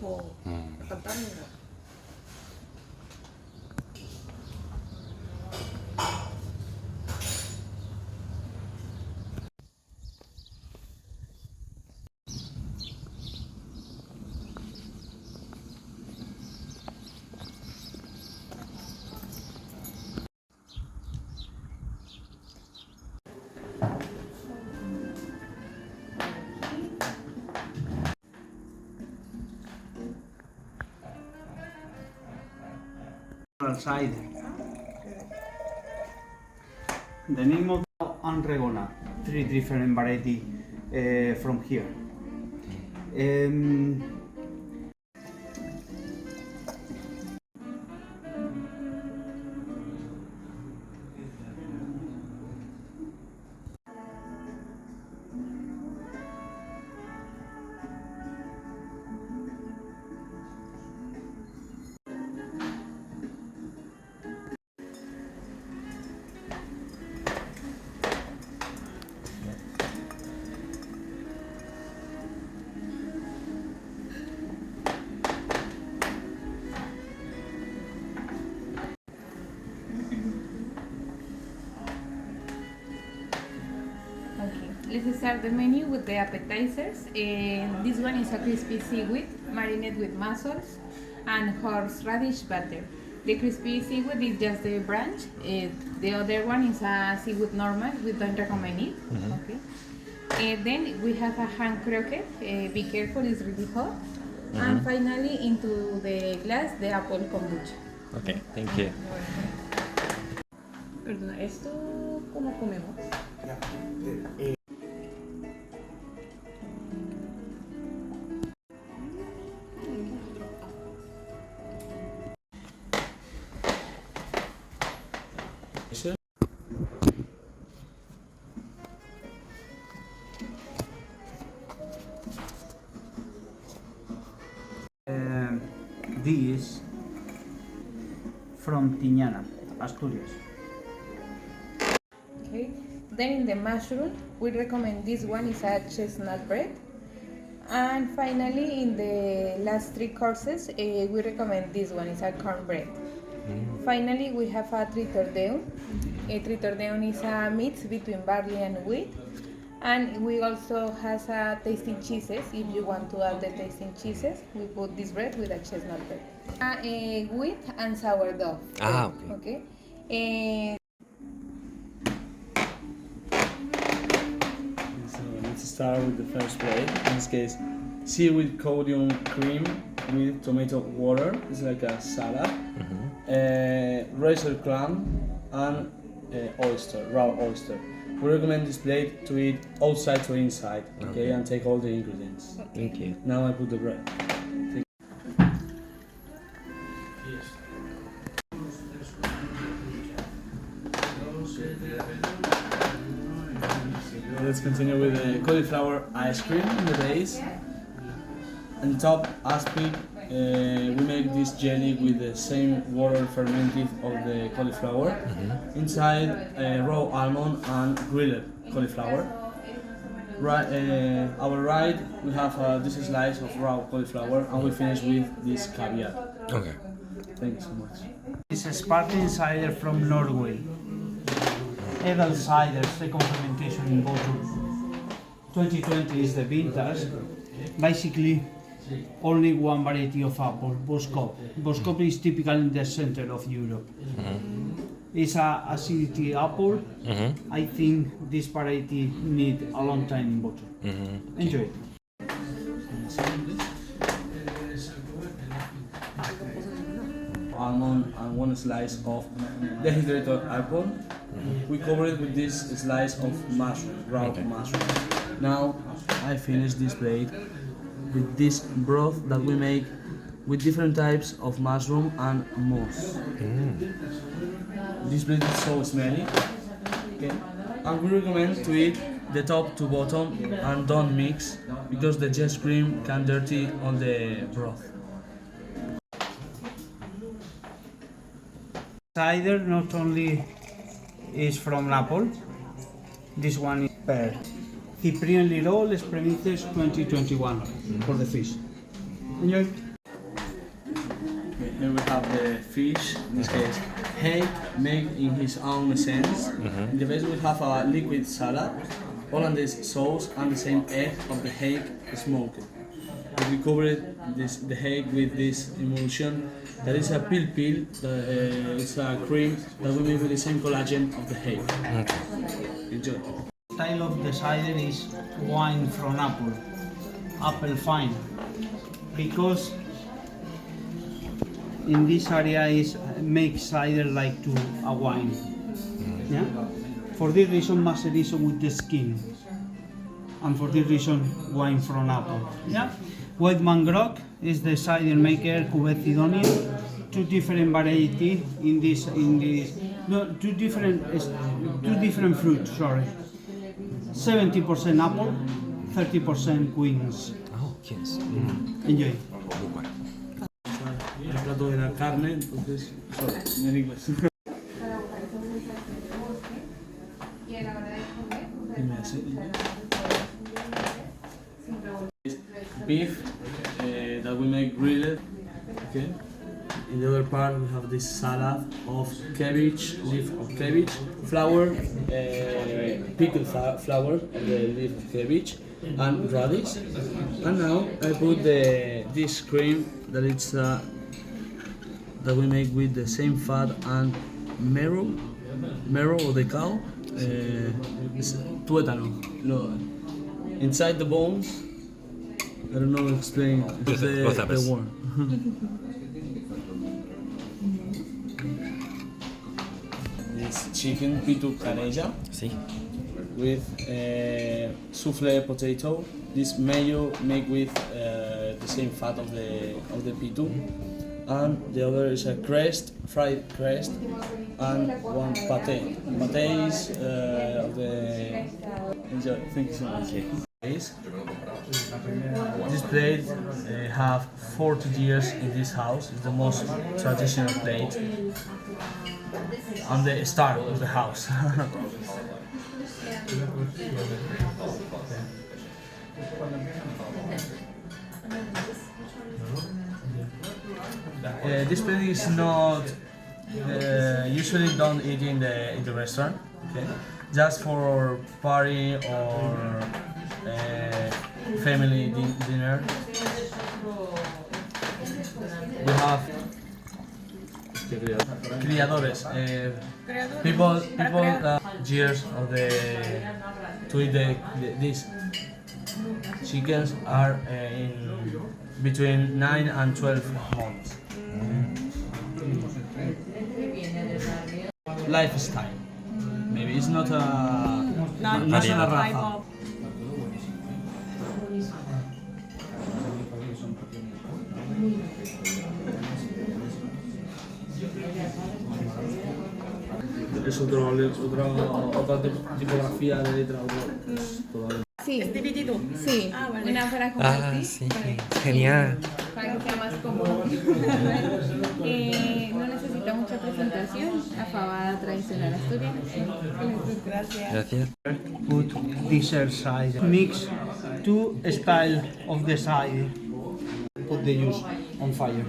더 약간 다른 거. Cider. The name of Anregona, 3 different variety from here. Let's start the menu with the appetizers. This one is a crispy seaweed marinated with mussels and horseradish butter. The crispy seaweed is just the branch. The other one is a seaweed normal. We don't recommend it. Okay. Then we have a hand croquette. Be careful, it's really hot. And finally, into the glass, the apple kombucha. Okay, thank you. Perdona, ¿esto cómo comemos? This from Tiñana, Asturias. Okay. Then in the mushroom, we recommend this one is a chestnut bread. And finally, in the last 3 courses, we recommend this one is a cornbread. Finally, we have a tritordeum. A tritordeum is a mix between barley and wheat. And we also has a tasting cheeses. If you want to add the tasting cheeses, we put this bread with a chestnut bread. Wheat and sourdough. Ah, okay. So let's start with the first plate. In this case, seaweed codium cream with tomato water. It's like a salad. Razor clam and oyster, raw oyster. We recommend this plate to eat outside to inside, okay, and take all the ingredients. Thank you. Now I put the bread. Let's continue with the cauliflower ice cream in the base. On top aspic, we make this jelly with the same water fermented of the cauliflower. Inside raw almond and grilled cauliflower. Our right, we have this slice of raw cauliflower, and we finish with this caviar. Okay. Thank you so much. It's a sparkling cider from Norway. Edel cider, second fermentation in bottle. 2020 is the vintage. Basically, only one variety of apple, Boskop. Boskop is typical in the center of Europe. It's a acidity apple. I think this variety need a long time in bottle. Enjoy it. Almond and 1 slice of dehydrated apple. We cover it with this slice of mushroom, raw mushroom. Now I finish this plate with this broth that we make with different types of mushroom and moss. This plate is so smelly. Okay. And we recommend to eat the top to bottom and don't mix because the jet cream can dirty all the broth. Cider not only is from Naples, this one is per Cyprian Lirol, Les Premices 2021 for the fish. Enjoy. Here we have the fish, in this case, hake made in his own essence. In the base we have a liquid salad, Hollandaise sauce, and the same egg of the hake smoked. We covered the hake with this emulsion. That is a pil. It's a cream that we make with the same collagen of the hake. Enjoy. Style of the cider is wine from apple fine, because in this area is make cider like to a wine. Yeah. For this reason, maceration with the skin, and for this reason, wine from apple. Yeah. White mangrove is the cider maker, Cuvée Sidonia. Two different variety in this. No, two different fruits. Sorry. 70% apple, 30% queens. Oh, yes. Enjoy. El plato de la carne, entonces, sorry, en inglés. Beef that we make grilled. Okay. In the other part we have this salad of cabbage, leaf of cabbage, flour, pickled flour of the leaf of cabbage, and radish. And now I put this cream that it's that we make with the same fat and marrow of the cow, it's tuétano. No, inside the bones. I don't know how to explain the word. This chicken pitu caneja Sí. with souffle potato. This mayo made with the same fat of the pitu, and the other is a fried crest, and one pate. Pate is of the. Enjoy. Thank you so much. This plate have 40 years in this house. It's the most traditional plate and the star of the house. This plate is not usually don't eat in the restaurant. Okay, just for party or family dinner. We have criadores, people years of to eat these chickens are in between 9 and 12 months. Lifestyle. Maybe it's not a raza. Es otra tipografía de letra. Sí, sí, Ah, vale. una para compartir. Ah, sí. Genial. Para que sea más cómodo. No necesita mucha presentación, la fabada tradicional asturiana. Gracias. Gracias. Put dessert cider. Mix two style of the cider. Put the juice on fire.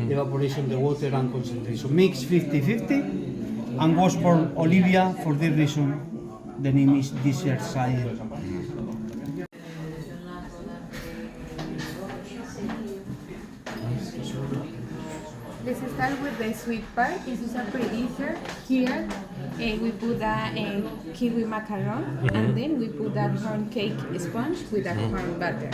Evaporation, the water and concentration. Mix 50-50 and wash for Olivia. For this reason, the name is dessert cider. Let's start with the sweet part. This is a pre-dessert. Here we put a kiwi macaron, and then we put a corn cake sponge with a corn butter.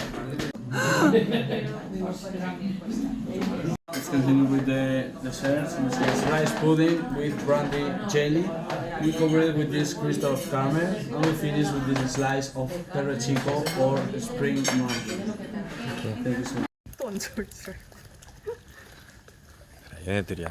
Let's continue with the desserts. This is rice pudding with brandy jelly. We cover it with this crystal of caramel, and we finish with this slice of perro chico or spring mango. Thank you so much. 얘네들이야.